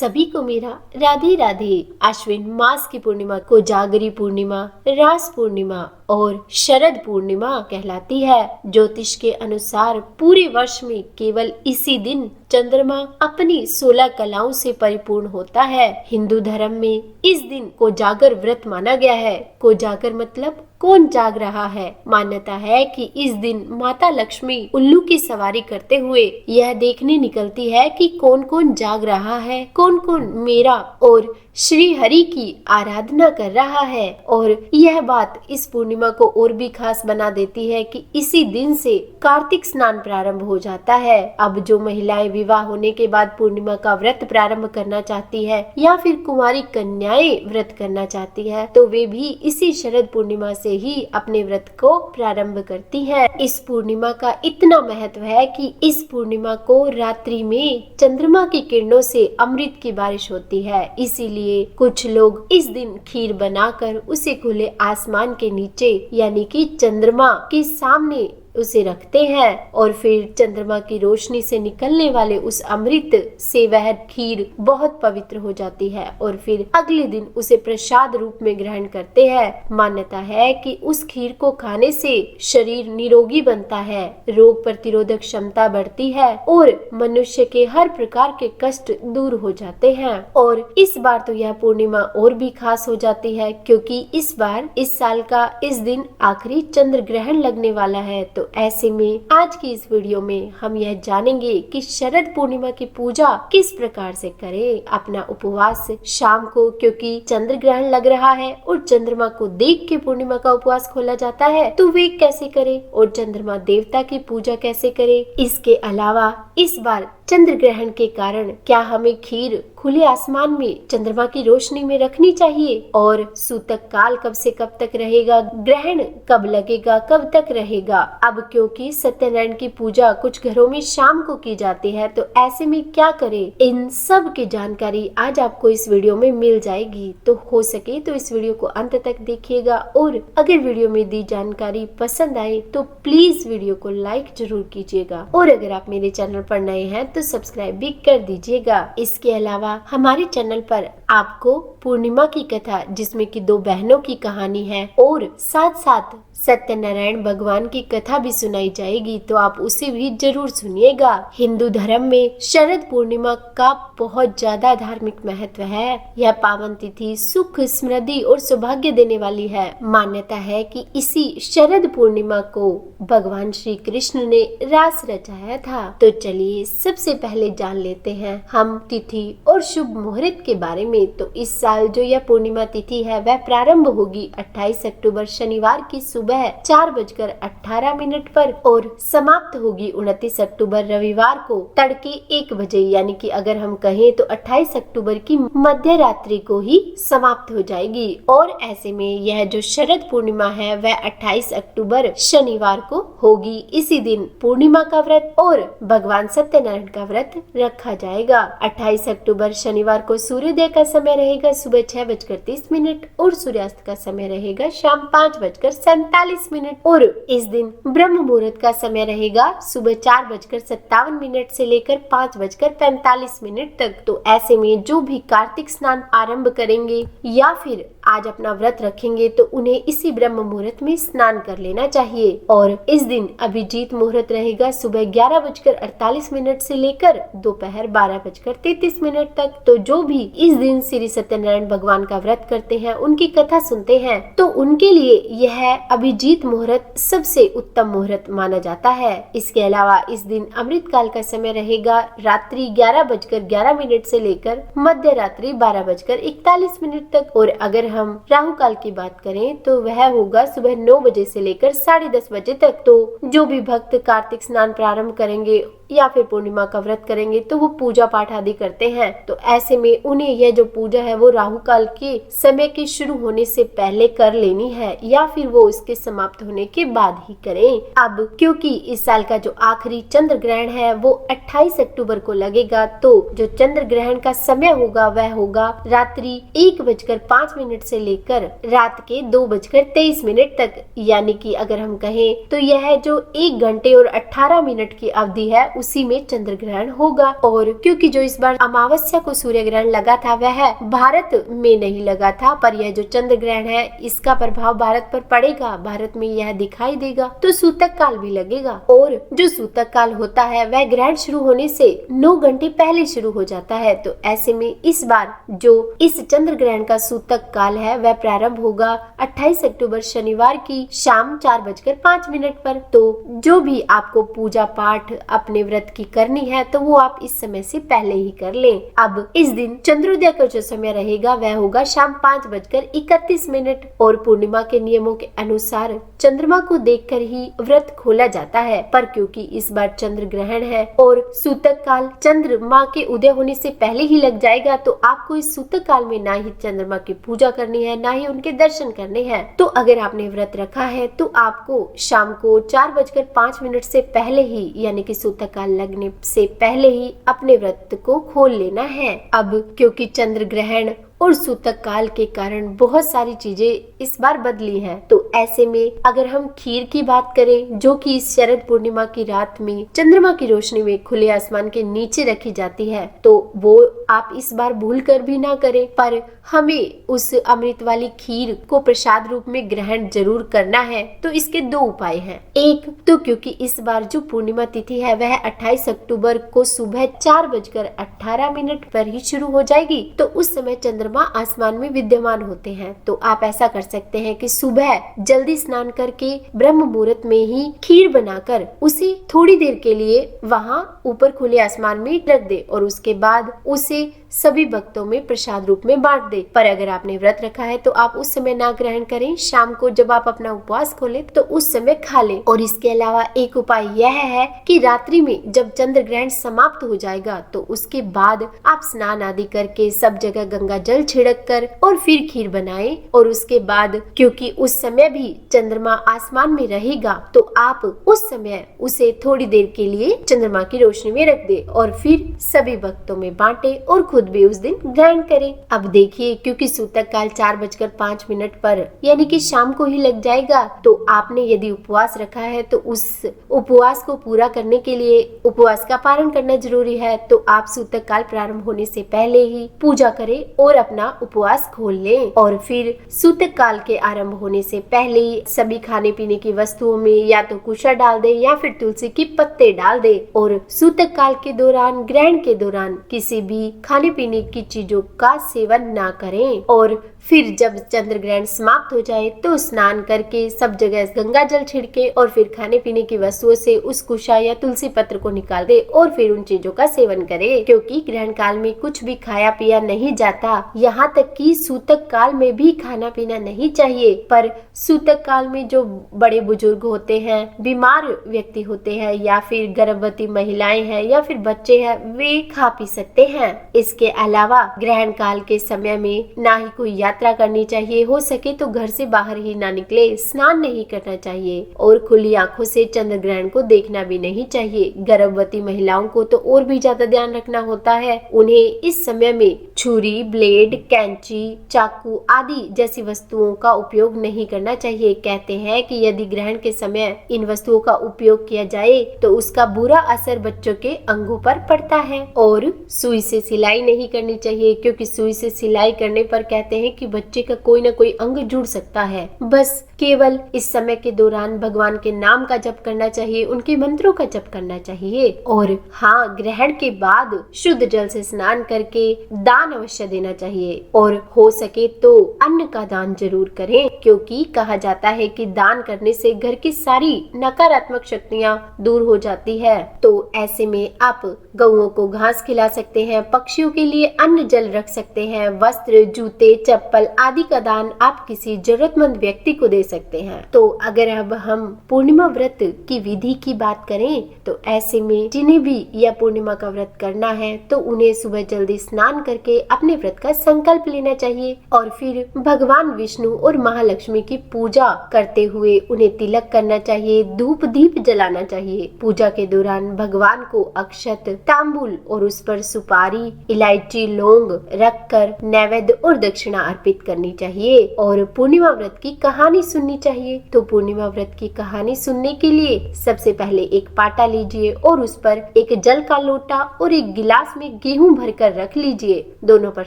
सभी को मेरा राधे राधे। आश्विन मास की पूर्णिमा को जागरी पूर्णिमा, रास पूर्णिमा और शरद पूर्णिमा कहलाती है। ज्योतिष के अनुसार पूरे वर्ष में केवल इसी दिन चंद्रमा अपनी 16 कलाओं से परिपूर्ण होता है। हिंदू धर्म में इस दिन कोजागर व्रत माना गया है। कोजागर मतलब कौन जाग रहा है। मान्यता है कि इस दिन माता लक्ष्मी उल्लू की सवारी करते हुए यह देखने निकलती है कि कौन कौन जाग रहा है, कौन कौन मेरा और श्री हरि की आराधना कर रहा है। और यह बात इस पूर्णिमा को और भी खास बना देती है कि इसी दिन से कार्तिक स्नान प्रारंभ हो जाता है। अब जो महिलाएं विवाह होने के बाद पूर्णिमा का व्रत प्रारंभ करना चाहती है या फिर कुंवारी कन्याएं व्रत करना चाहती है तो वे भी इसी शरद पूर्णिमा से ही अपने व्रत को प्रारंभ करती हैं। इस पूर्णिमा का इतना महत्व है कि इस पूर्णिमा को रात्रि में चंद्रमा की किरणों से अमृत की बारिश होती है। इसीलिए कुछ लोग इस दिन खीर बनाकर उसे खुले आसमान के नीचे यानी कि चंद्रमा के सामने उसे रखते हैं और फिर चंद्रमा की रोशनी से निकलने वाले उस अमृत से वह खीर बहुत पवित्र हो जाती है और फिर अगले दिन उसे प्रसाद रूप में ग्रहण करते हैं। मान्यता है कि उस खीर को खाने से शरीर निरोगी बनता है, रोग प्रतिरोधक क्षमता बढ़ती है और मनुष्य के हर प्रकार के कष्ट दूर हो जाते हैं। और इस बार तो यह पूर्णिमा और भी खास हो जाती है क्योंकि इस बार इस साल का इस दिन आखिरी चंद्र ग्रहण लगने वाला है। तो ऐसे में आज की इस वीडियो में हम यह जानेंगे कि शरद पूर्णिमा की पूजा किस प्रकार से करें। अपना उपवास शाम को क्योंकि चंद्र ग्रहण लग रहा है और चंद्रमा को देख के पूर्णिमा का उपवास खोला जाता है तो वे कैसे करें और चंद्रमा देवता की पूजा कैसे करें। इसके अलावा इस बार चंद्र ग्रहण के कारण क्या हमें खीर खुले आसमान में चंद्रमा की रोशनी में रखनी चाहिए और सूतक काल कब से कब तक रहेगा, ग्रहण कब लगेगा, कब तक रहेगा। अब क्योंकि सत्यनारायण की पूजा कुछ घरों में शाम को की जाती है तो ऐसे में क्या करें, इन सब की जानकारी आज आपको इस वीडियो में मिल जाएगी। तो हो सके तो इस वीडियो को अंत तक देखिएगा और अगर वीडियो में दी जानकारी पसंद आए तो प्लीज वीडियो को लाइक जरूर कीजिएगा और अगर आप मेरे चैनल पर नए हैं तो सब्सक्राइब भी कर दीजिएगा। इसके अलावा हमारे चैनल पर आपको पूर्णिमा की कथा जिसमें कि दो बहनों की कहानी है और साथ साथ सत्यनारायण भगवान की कथा भी सुनाई जाएगी तो आप उसे भी जरूर सुनिएगा। हिंदू धर्म में शरद पूर्णिमा का बहुत ज्यादा धार्मिक महत्व है। यह पावन तिथि सुख, समृद्धि और सौभाग्य देने वाली है। मान्यता है कि इसी शरद पूर्णिमा को भगवान श्री कृष्ण ने रास रचाया था। तो चलिए सबसे पहले जान लेते हैं हम तिथि और शुभ मुहूर्त के बारे में। तो इस साल जो यह पूर्णिमा तिथि है वह प्रारंभ होगी 28 अक्टूबर शनिवार की सुबह 4:18 पर और समाप्त होगी 29 अक्टूबर रविवार को तड़के 1 बजे यानी कि अगर हम कहें तो 28 अक्टूबर की मध्य रात्रि को ही समाप्त हो जाएगी। और ऐसे में यह जो शरद पूर्णिमा है वह 28 अक्टूबर शनिवार को होगी। इसी दिन पूर्णिमा का व्रत और भगवान सत्यनारायण का व्रत रखा जाएगा। 28 अक्टूबर शनिवार को सूर्योदय का समय रहेगा सुबह 6:30 और सूर्यास्त का समय रहेगा शाम 5:47 और इस दिन ब्रह्म मुहूर्त का समय रहेगा सुबह 4:57 से लेकर 5:45 तक। तो ऐसे में जो भी कार्तिक स्नान आरंभ करेंगे या फिर आज अपना व्रत रखेंगे तो उन्हें इसी ब्रह्म मुहूर्त में स्नान कर लेना चाहिए। और इस दिन अभिजीत मुहूर्त रहेगा सुबह 11:48 से लेकर दोपहर 12:33 तक। तो जो भी इस दिन श्री सत्यनारायण भगवान का व्रत करते हैं, उनकी कथा सुनते हैं तो उनके लिए यह अभिजीत मुहूर्त सबसे उत्तम मुहूर्त माना जाता है। इसके अलावा इस दिन अमृत काल का समय रहेगा रात्रि 11:11 से लेकर मध्य रात्रि 12:41 तक। और अगर हम राहु काल की बात करें तो वह होगा सुबह 9 बजे से लेकर 10:30 बजे तक। तो जो भी भक्त कार्तिक स्नान प्रारंभ करेंगे या फिर पूर्णिमा का व्रत करेंगे तो वो पूजा पाठ आदि करते हैं। तो ऐसे में उन्हें यह जो पूजा है वो राहु काल के समय के शुरू होने से पहले कर लेनी है या फिर वो इसके समाप्त होने के बाद ही करें। अब क्योंकि इस साल का जो आखिरी चंद्र ग्रहण है वो 28 अक्टूबर को लगेगा तो जो चंद्र ग्रहण का समय होगा वह होगा रात्रि 1:05 से लेकर रात के 2:23 तक। यानी कि अगर हम कहें तो यह जो 1 घंटे और 18 मिनट की अवधि है उसी में चंद्र ग्रहण होगा। और क्योंकि जो इस बार अमावस्या को सूर्य ग्रहण लगा था वह भारत में नहीं लगा था, पर यह जो चंद्र ग्रहण है इसका प्रभाव भारत पर पड़ेगा, भारत में यह दिखाई देगा, तो सूतक काल भी लगेगा। और जो सूतक काल होता है वह ग्रहण शुरू होने से 9 घंटे पहले शुरू हो जाता है। तो ऐसे में इस बार जो इस चंद्र ग्रहण का सूतक काल है वह प्रारंभ होगा 28 अक्टूबर शनिवार की शाम 4:05 पर। तो जो भी आपको पूजा पाठ अपने व्रत की करनी है तो वो आप इस समय से पहले ही कर लें। अब इस दिन चंद्रोदय का जो समय रहेगा वह होगा शाम 5:31 और पूर्णिमा के नियमों के अनुसार चंद्रमा को देखकर ही व्रत खोला जाता है। पर क्योंकि इस बार चंद्र ग्रहण है और सूतक काल चंद्रमा के उदय होने से पहले ही लग जाएगा, तो आपको इस सूतक काल में ना ही चंद्रमा की पूजा करनी है ना ही उनके दर्शन करने हैं। तो अगर आपने व्रत रखा है तो आपको शाम को 4:05 से पहले ही, यानी कि सूतक काल लगने से पहले ही अपने व्रत को खोल लेना है। अब क्योंकि चंद्र ग्रहण और सूतक काल के कारण बहुत सारी चीजें इस बार बदली हैं, तो ऐसे में अगर हम खीर की बात करें जो कि इस शरद पूर्णिमा की रात में चंद्रमा की रोशनी में खुले आसमान के नीचे रखी जाती है, तो वो आप इस बार भूल कर भी ना करें, पर हमें उस अमृत वाली खीर को प्रसाद रूप में ग्रहण जरूर करना है। तो इसके 2 उपाय हैं। एक तो क्योंकि इस बार जो पूर्णिमा तिथि है वह 28 अक्टूबर को सुबह 4:18 पर ही शुरू हो जाएगी, तो उस समय चंद्रमा आसमान में विद्यमान होते हैं। तो आप ऐसा कर सकते हैं कि सुबह जल्दी स्नान करके ब्रह्म मुहूर्त में ही खीर बनाकर उसे थोड़ी देर के लिए वहां ऊपर खुले आसमान में रख दे और उसके बाद उसे सभी भक्तों में प्रसाद रूप में बांट दे। पर अगर आपने व्रत रखा है तो आप उस समय ना ग्रहण करें, शाम को जब आप अपना उपवास खोलें तो उस समय खा लें। और इसके अलावा एक उपाय यह है कि रात्रि में जब चंद्र ग्रहण समाप्त हो जाएगा तो उसके बाद आप स्नान आदि करके सब जगह गंगा जल छिड़क कर और फिर खीर बनाएं। और उसके बाद क्योंकि उस समय भी चंद्रमा आसमान में रहेगा तो आप उस समय उसे थोड़ी देर के लिए चंद्रमा की रोशनी में रख दे और फिर सभी भक्तों में बांटे और खुद भी उस दिन ग्रहण करें। अब देखिए क्योंकि सूतक काल 4:05 पर यानी कि शाम को ही लग जाएगा, तो आपने यदि उपवास रखा है तो उस उपवास को पूरा करने के लिए उपवास का पारण करना जरूरी है। तो आप सूतक काल प्रारंभ होने से पहले ही पूजा करें और अपना उपवास खोल लें। और फिर सूतक काल के आरंभ होने से पहले ही सभी खाने पीने की वस्तुओं में या तो कुशा डाल दे या फिर तुलसी के पत्ते डाल दे। और सूतक काल के दौरान, ग्रहण के दौरान किसी भी खाने पीने की चीजों का सेवन ना करें। और फिर जब चंद्र ग्रहण समाप्त हो जाए तो स्नान करके सब जगह गंगा जल छिड़के और फिर खाने पीने की वस्तुओं से उस कुशा या तुलसी पत्र को निकाल दे और फिर उन चीजों का सेवन करे। क्योंकि ग्रहण काल में कुछ भी खाया पिया नहीं जाता, यहाँ तक कि सूतक काल में भी खाना पीना नहीं चाहिए। पर सूतक काल में जो बड़े बुजुर्ग होते हैं, बीमार व्यक्ति होते हैं या फिर गर्भवती महिलाएं हैं या फिर बच्चे हैं, वे खा पी सकते हैं। इसके अलावा ग्रहण काल के समय में ना ही कोई यात्रा करनी चाहिए, हो सके तो घर से बाहर ही ना निकले, स्नान नहीं करना चाहिए और खुली आंखों से चंद्र ग्रहण को देखना भी नहीं चाहिए। गर्भवती महिलाओं को तो और भी ज्यादा ध्यान रखना होता है, उन्हें इस समय में छुरी, ब्लेड, कैंची, चाकू आदि जैसी वस्तुओं का उपयोग नहीं करना चाहिए। कहते हैं कि यदि ग्रहण के समय इन वस्तुओं का उपयोग किया जाए तो उसका बुरा असर बच्चों के अंगों पर पड़ता है। और सुई से सिलाई नहीं करनी चाहिए, क्योंकि सुई से सिलाई करने पर कहते हैं कि बच्चे का कोई न कोई अंग जुड़ सकता है। बस केवल इस समय के दौरान भगवान के नाम का जप करना चाहिए, उनके मंत्रों का जप करना चाहिए। और हाँ, ग्रहण के बाद शुद्ध जल से स्नान करके दान अवश्य देना चाहिए और हो सके तो अन्न का दान जरूर करें, क्योंकि कहा जाता है कि दान करने से घर की सारी नकारात्मक शक्तियाँ दूर हो जाती है। तो ऐसे में आप गौओं को घास खिला सकते हैं, पक्षियों के लिए अन्न जल रख सकते हैं, वस्त्र, जूते, चप्पल आदि का दान आप किसी जरूरतमंद व्यक्ति को दे सकते हैं। तो अगर अब हम पूर्णिमा व्रत की विधि की बात करें तो ऐसे में जिन्हें भी यह पूर्णिमा का व्रत करना है तो उन्हें सुबह जल्दी स्नान करके अपने व्रत का संकल्प लेना चाहिए और फिर भगवान विष्णु और महालक्ष्मी की पूजा करते हुए उन्हें तिलक करना चाहिए, धूप दीप जलाना चाहिए। पूजा के दौरान भगवान को अक्षत, तांबूल और उस पर सुपारी, इलायची, लौंग रखकर नैवेद्य और दक्षिणा अर्पित करनी चाहिए और पूर्णिमा व्रत की कहानी सुननी चाहिए। तो पूर्णिमा व्रत की कहानी सुनने के लिए सबसे पहले एक पाटा लीजिए और उस पर एक जल का लोटा और एक गिलास में गेहूं भरकर रख लीजिए। दोनों पर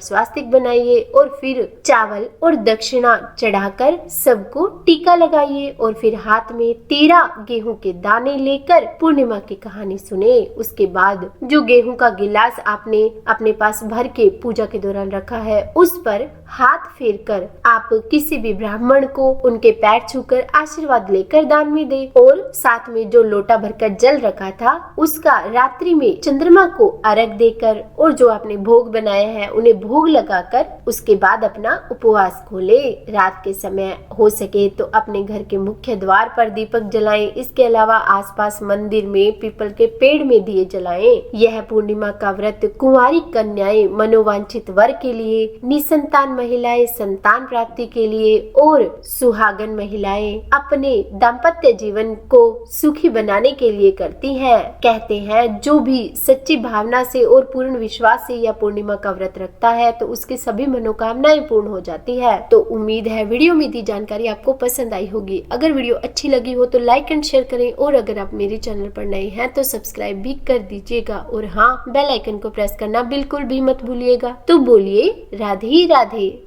स्वास्तिक बनाइए और फिर चावल और दक्षिणा चढ़ाकर सबको टीका लगाइए और फिर हाथ में 13 गेहूं के दाने लेकर पूर्णिमा की कहानी सुने। उसके बाद जो गेहूं का गिलास आपने अपने पास भर के पूजा के दौरान रखा है उस पर हाथ फेरकर आप किसी भी ब्राह्मण को उनके पैर छूकर आशीर्वाद लेकर दान में दे और साथ में जो लोटा भरकर जल रखा था उसका रात्रि में चंद्रमा को अर्घ देकर और जो आपने भोग बनाए हैं उन्हें भोग लगाकर उसके बाद अपना उपवास खोले। रात के समय हो सके तो अपने घर के मुख्य द्वार पर दीपक जलाएं। इसके अलावा आसपास मंदिर में पीपल के पेड़ में दिए जलाएं। यह पूर्णिमा का व्रत कुंवारी कन्याएं मनोवांछित वर के लिए, निसंतान महिलाएं संतान प्राप्ति के लिए और सुहागन महिलाएं अपने दाम्पत्य जीवन को सुखी बनाने के लिए करती हैं। कहते हैं जो भी सच्ची भावना से और पूर्ण विश्वास से यह पूर्णिमा का व्रत रखता है तो उसकी सभी मनोकामनाएं पूर्ण हो जाती है। तो उम्मीद है वीडियो में दी जानकारी आपको पसंद आई होगी। अगर वीडियो अच्छी लगी हो तो लाइक एंड शेयर करें और अगर आप मेरे चैनल पर नए हैं तो सब्सक्राइब भी कर दीजिएगा और हाँ, बेल आइकन को प्रेस करना बिल्कुल भी मत भूलिएगा। तो बोलिए राधे राधे।